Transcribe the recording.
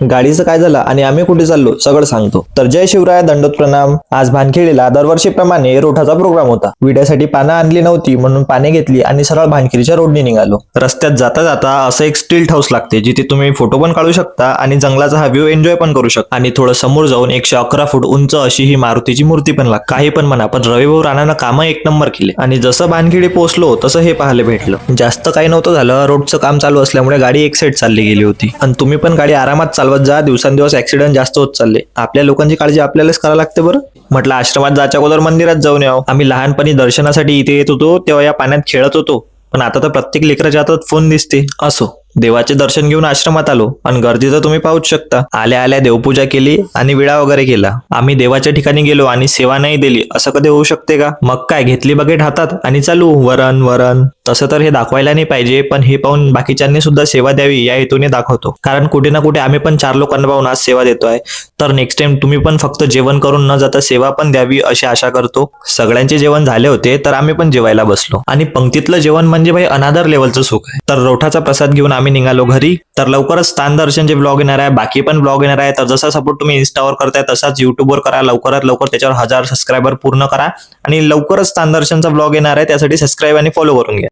गाडीचं काय झालं आणि आम्ही कुठे चाललो सगळं सांगतो. तर जय शिवराय, दंडोत प्रणाम. आज भानखेडीला दरवर्षीप्रमाणे रोठाचा प्रोग्राम होता. विड्यासाठी पानं आणली नव्हती म्हणून पाने घेतली आणि सरळ भानखेडीच्या रोडने निघालो. रस्त्यात जाता जाता असं एक स्टील हाऊस लागते जिथे तुम्ही फोटो पण काढू शकता आणि जंगलाचा हा व्ह्यू एन्जॉय पण करू शकता. आणि थोडं समोर जाऊन 111 फूट उंच अशी ही मारुतीची मूर्ती पण लागते. काही पण म्हणा, पण रविभाऊ राणानं कामं एक नंबर केले. आणि जसं भानखेडी पोहोचलो तसं हे पाहायला भेटलं. जास्त काही नव्हतं झालं, रोडचं काम चालू असल्यामुळे गाडी एक साईड चालली गेली होती. आणि तुम्ही पण गाडी आरामात चालवत जा, दिवसांदिवस ऍक्सिडेंट जास्त होत चालले. आपल्या लोकांची काळजी आपल्यालाच करायला लागते बरं. म्हटलं आश्रमात जायच्या अगोदर मंदिरात जाऊन यावं. आम्ही लहानपणी दर्शनासाठी इथे येत होतो तेव्हा या पाण्यात खेळत होतो, पण आता तर प्रत्येक लेकराच्या हातात फोन दिसते. असो, देवाचे दर्शन घेऊन आश्रमात आलो आणि गर्दी तर तुम्ही पाहूच शकता. आल्या आल्या देवपूजा केली आणि विडा वगैरे केला. आम्ही देवाच्या ठिकाणी गेलो आणि सेवा नाही दिली असं कधी होऊ शकते का? मग काय, घेतली बकेट हातात आणि चालू वरण वरण. तसं तर हे दाखवायला नाही पाहिजे, पण हे पाहून बाकीच्यांनी सुद्धा सेवा द्यावी या हेतूने दाखवतो. कारण कुठे ना कुठे आम्ही पण 4 लोकांना पाहून आज सेवा देतोय. तर नेक्स्ट टाइम तुम्ही पण फक्त जेवण करून न जाता सेवा पण द्यावी अशी आशा करतो. सगळ्यांचे जेवण झाले होते तर आम्ही पण जेवायला बसलो. आणि पंक्तीतलं जेवण म्हणजे भाई अनादर लेवलचं सुख आहे. तर रोठाचा प्रसाद घेऊन आम्ही निघालो घरी. तर लवकरच स्थान दर्शनचे ब्लॉग येणार आहे, बाकी पण ब्लॉग येणार आहे. तर जसा सपोर्ट तुम्ही इन्स्टावर करताय तसाच युट्यूबवर करा. लवकरात लवकर त्याच्यावर 1000 सबस्क्रायबर पूर्ण करा आणि लवकरच स्थान दर्शनचा ब्लॉग येणार आहे. त्यासाठी सबस्क्राईब आणि फॉलो करून घ्या.